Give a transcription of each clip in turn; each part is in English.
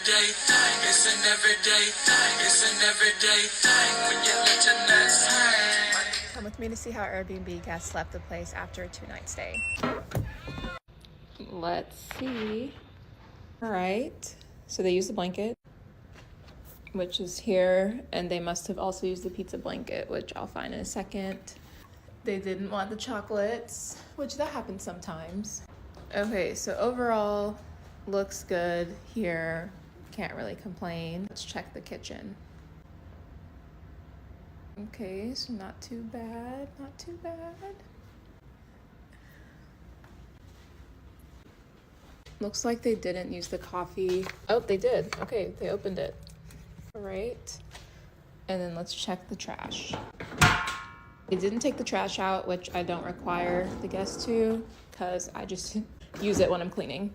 everyday thing. It's an everyday thing. It's an everyday thing when you let your nuts hang. Come with me to see how Airbnb guests left the place after a 2-night stay. Let's see. All right, so they used the blanket, which is here, and they must have also used the pizza blanket, which I'll find in a second. They didn't want the chocolates, which that happens sometimes. Okay, so overall, looks good here. Can't really complain. Let's check the kitchen. Okay, so not too bad, not too bad. Looks like they didn't use the coffee. Oh, they did. Okay, they opened it. All right. And then let's check the trash. They didn't take the trash out, which I don't require the guests to, because I just use it when I'm cleaning.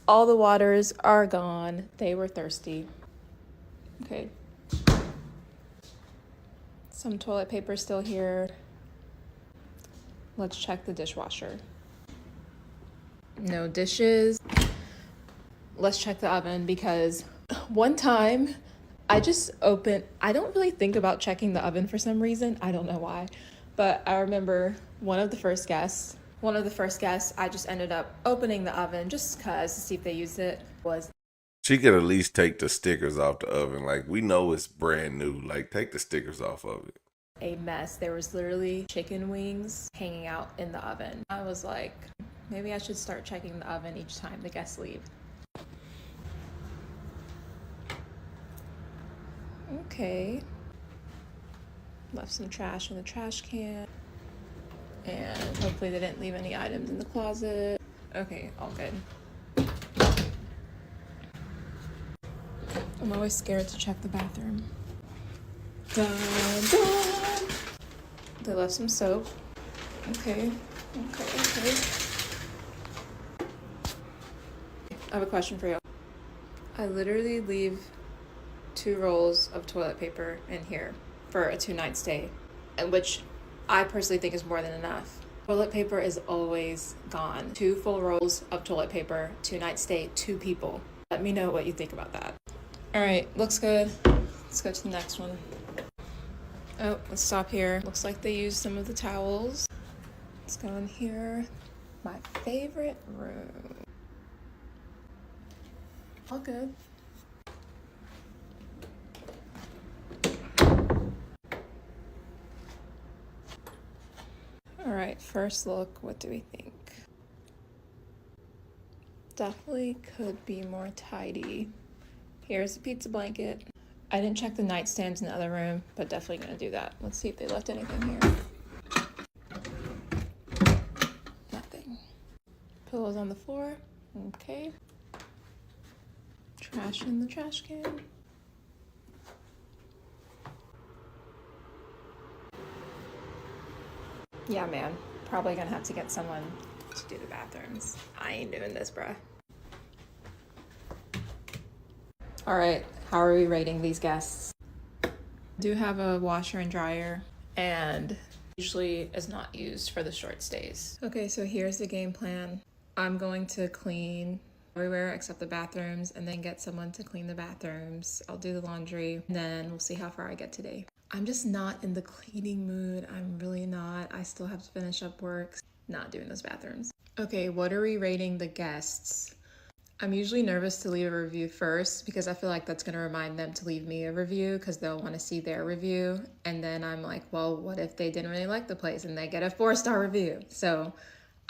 All the waters are gone. They were thirsty. Okay. Some toilet paper still here. Let's check the dishwasher. No dishes. Let's check the oven, because one time I don't really think about checking the oven for some reason. I don't know why. But I remember one of the first guests, I just ended up opening the oven just because to see if they used it. She could at least take the stickers off the oven. Like, we know it's brand new. Like, take the stickers off of it. A mess. There was literally chicken wings hanging out in the oven. I was like, maybe I should start checking the oven each time the guests leave. Okay. Left some trash in the trash can. And hopefully they didn't leave any items in the closet. Okay, all good. I'm always scared to check the bathroom. Dun, dun. They left some soap. Okay. I have a question for you. I literally leave 2 rolls of toilet paper in here for a 2-night stay, and which I personally think is more than enough. Toilet paper is always gone. 2 full rolls of toilet paper, 2-night stay, 2 people. Let me know what you think about that. All right, looks good. Let's go to the next one. Oh, let's stop here. Looks like they used some of the towels. Let's go in here. My favorite room. All good. All right, first look, what do we think? Definitely could be more tidy. Here's the pizza blanket. I didn't check the nightstands in the other room, but definitely gonna do that. Let's see if they left anything here. Nothing. Pillows on the floor. Okay. Trash in the trash can. Yeah, man. Probably gonna have to get someone to do the bathrooms. I ain't doing this, bruh. All right, how are we rating these guests? I do have a washer and dryer, and usually is not used for the short stays. Okay, so here's the game plan. I'm going to clean everywhere except the bathrooms, and then get someone to clean the bathrooms. I'll do the laundry, and then we'll see how far I get today. I'm just not in the cleaning mood. I'm really not. I still have to finish up work. Not doing those bathrooms. Okay, what are we rating the guests? I'm usually nervous to leave a review first because I feel like that's going to remind them to leave me a review because they'll want to see their review. And then I'm like, well, what if they didn't really like the place and they get a 4-star review? So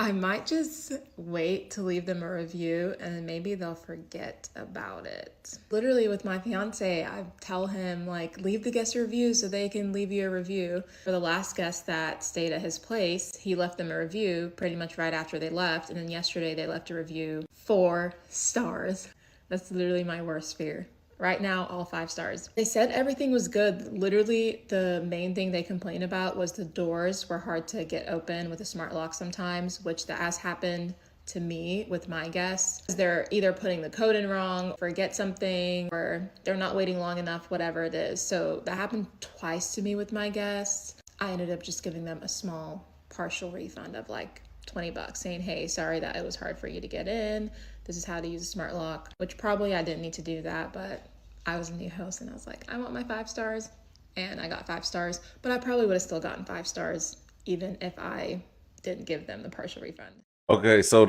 I might just wait to leave them a review and then maybe they'll forget about it. Literally with my fiance, I tell him like, leave the guest a review so they can leave you a review. For the last guest that stayed at his place, he left them a review pretty much right after they left. And then yesterday they left a review, 4 stars. That's literally my worst fear. Right now, all 5 stars. They said everything was good. Literally, the main thing they complained about was the doors were hard to get open with a smart lock sometimes, which that has happened to me with my guests. They're either putting the code in wrong, forget something, or they're not waiting long enough, whatever it is. So that happened twice to me with my guests. I ended up just giving them a small partial refund of like $20 saying, hey, sorry that it was hard for you to get in. This is how to use a smart lock, which probably I didn't need to do that, but I was a new host and I was like, I want my 5 stars, and I got 5 stars, but I probably would have still gotten 5 stars even if I didn't give them the partial refund. Okay, so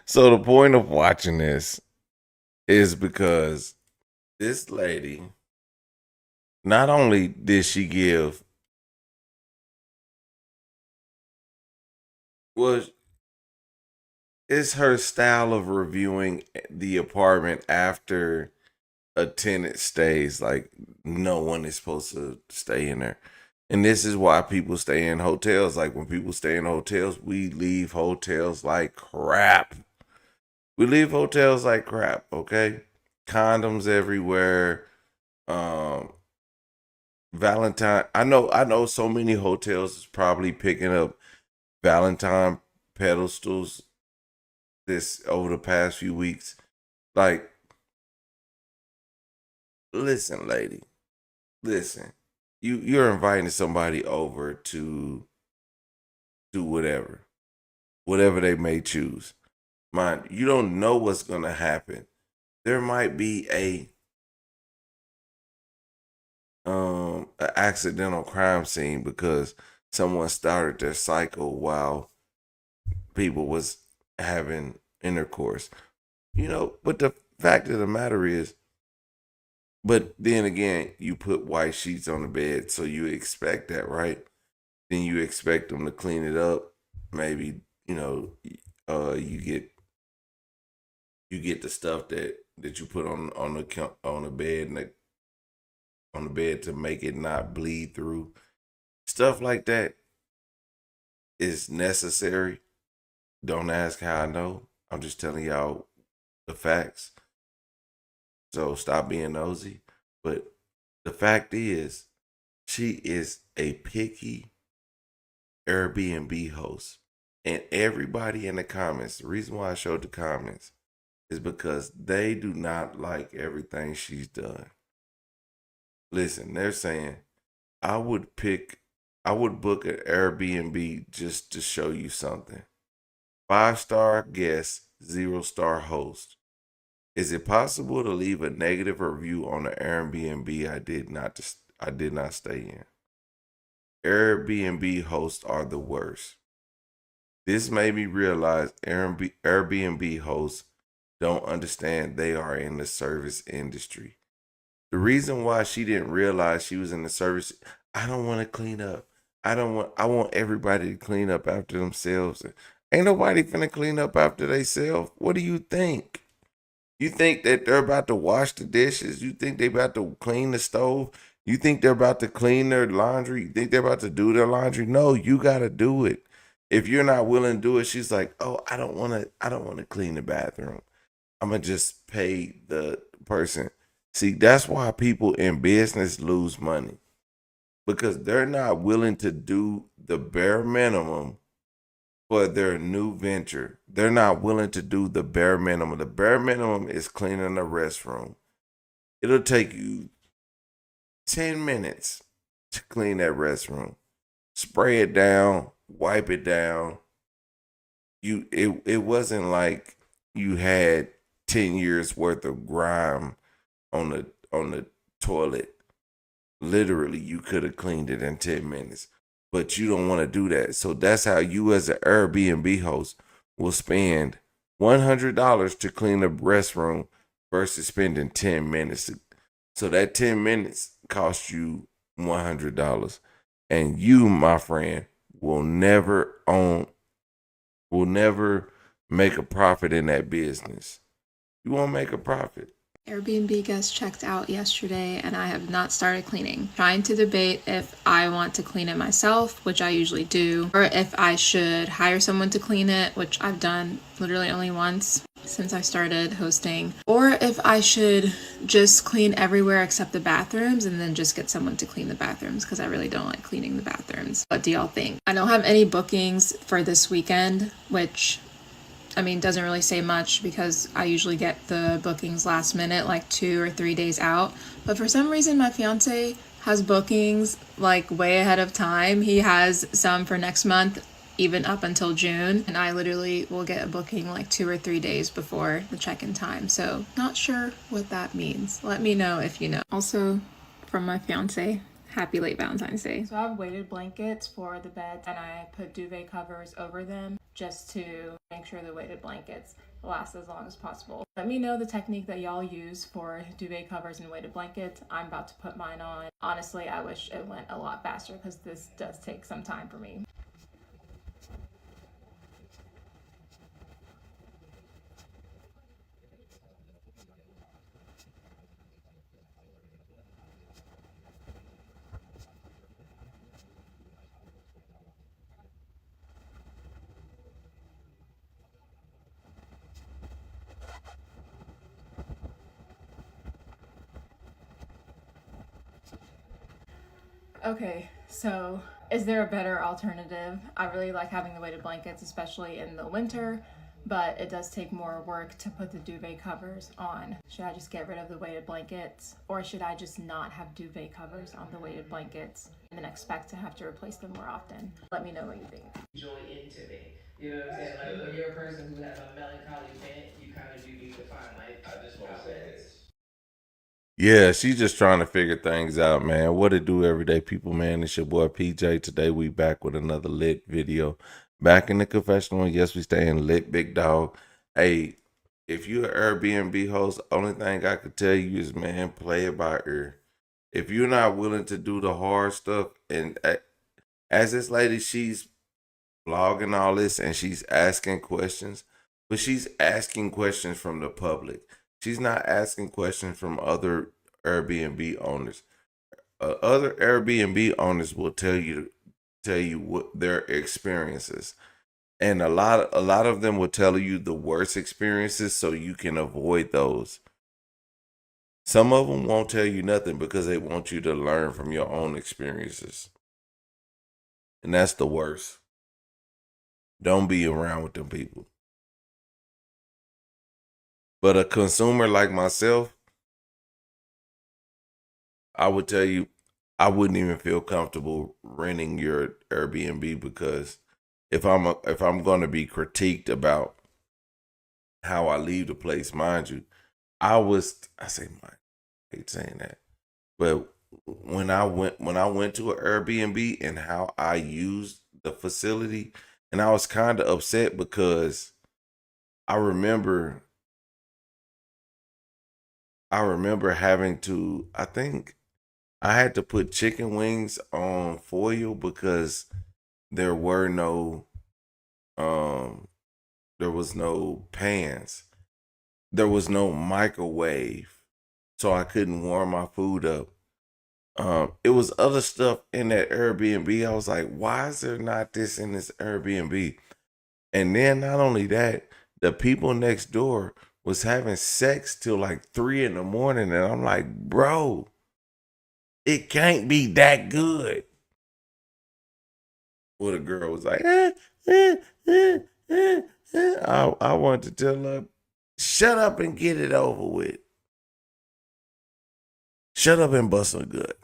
the point of watching this is because this lady, not only did she give, was it's her style of reviewing the apartment after a tenant stays. Like, no one is supposed to stay in there. And this is why people stay in hotels. Like, when people stay in hotels, we leave hotels like crap. We leave hotels like crap, okay? Condoms everywhere. Valentine. I know so many hotels is probably picking up Valentine pedestals this over the past few weeks. Like, listen, lady. Listen. You're inviting somebody over to do whatever. Whatever they may choose. Mind, you don't know what's gonna happen. There might be a accidental crime scene because someone started their cycle while people was having intercourse. But the fact of the matter is, but then again, you put white sheets on the bed, so you expect that, right? Then you expect them to clean it up. Maybe, you get the stuff that you put on the bed and on the bed to make it not bleed through. Stuff like that is necessary. Don't ask how I know. I'm just telling y'all the facts. So stop being nosy. But the fact is, she is a picky Airbnb host. And everybody in the comments, the reason why I showed the comments is because they do not like everything she's done. Listen, they're saying, I would book an Airbnb just to show you something. 5-star guest, 0-star host. Is it possible to leave a negative review on the Airbnb I did not stay in? Airbnb hosts are the worst. This made me realize Airbnb hosts don't understand they are in the service industry. The reason why she didn't realize she was in the service, I don't want to clean up. I want everybody to clean up after themselves. Ain't nobody finna clean up after themselves. What do you think? You think that they're about to wash the dishes? You think they about to clean the stove? You think they're about to clean their laundry? You think they're about to do their laundry? No, you gotta do it. If you're not willing to do it, she's like, oh, I don't wanna clean the bathroom. I'm gonna just pay the person. See, that's why people in business lose money. Because they're not willing to do the bare minimum for their new venture. They're not willing to do the bare minimum. The bare minimum is cleaning the restroom. It'll take you 10 minutes to clean that restroom. Spray it down, wipe it down. It wasn't like you had 10 years worth of grime on the toilet. Literally, you could have cleaned it in 10 minutes. But you don't want to do that. So that's how you as an Airbnb host will spend $100 to clean the restroom versus spending 10 minutes. So that 10 minutes costs you $100. And you, my friend, will never make a profit in that business. You won't make a profit. Airbnb guest checked out yesterday and I have not started cleaning. Trying to debate if I want to clean it myself, which I usually do, or if I should hire someone to clean it, which I've done literally only once since I started hosting, or if I should just clean everywhere except the bathrooms and then just get someone to clean the bathrooms because I really don't like cleaning the bathrooms. What do y'all think? I don't have any bookings for this weekend, which doesn't really say much because I usually get the bookings last minute, like 2 or 3 days out. But for some reason, my fiance has bookings like way ahead of time. He has some for next month, even up until June, and I literally will get a booking like 2 or 3 days before the check-in time. So not sure what that means. Let me know if you know. Also, from my fiance, happy late Valentine's Day. So I have weighted blankets for the beds, and I put duvet covers over them just to make sure the weighted blankets last as long as possible. Let me know the technique that y'all use for duvet covers and weighted blankets. I'm about to put mine on. Honestly, I wish it went a lot faster because this does take some time for me. Okay, so is there a better alternative? I really like having the weighted blankets, especially in the winter, but it does take more work to put the duvet covers on. Should I just get rid of the weighted blankets, or should I just not have duvet covers on the weighted blankets and then expect to have to replace them more often? Let me know what you think. Joy into me. You know what I'm saying? Like when you're a person who has a melancholy bent, you kind of do need to find like outlets. Yeah, she's just trying to figure things out, man. What it do, everyday people, man? It's your boy PJ. Today we back with another lit video. Back in the confessional. Yes, we staying lit, big dog. Hey, if you're an Airbnb host, only thing I could tell you is, man, play it by ear. If you're not willing to do the hard stuff, and as this lady, she's vlogging all this and she's asking questions, but she's asking questions from the public. She's not asking questions from other Airbnb owners. Other Airbnb owners will tell you what their experiences, and a lot of them will tell you the worst experiences so you can avoid those. Some of them won't tell you nothing because they want you to learn from your own experiences, and that's the worst. Don't be around with them people. But a consumer like myself, I would tell you, I wouldn't even feel comfortable renting your Airbnb, because if I'm going to be critiqued about how I leave the place, mind you, I hate saying that, but when I went to an Airbnb and how I used the facility, and I was kind of upset because I remember having to, I think I had to put chicken wings on foil because there were no there was no pans. There was no microwave. So I couldn't warm my food up. It was other stuff in that Airbnb. I was like, why is there not this in this Airbnb? And then not only that, the people next door was having sex till like 3 in the morning. And I'm like, bro, it can't be that good. Well, the girl was like, I wanted to tell her, shut up and get it over with. Shut up and bust a gut.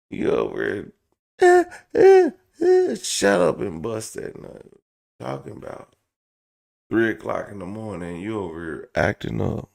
You over here, shut up and bust that nut. Talking about 3 o'clock in the morning, you over here acting up.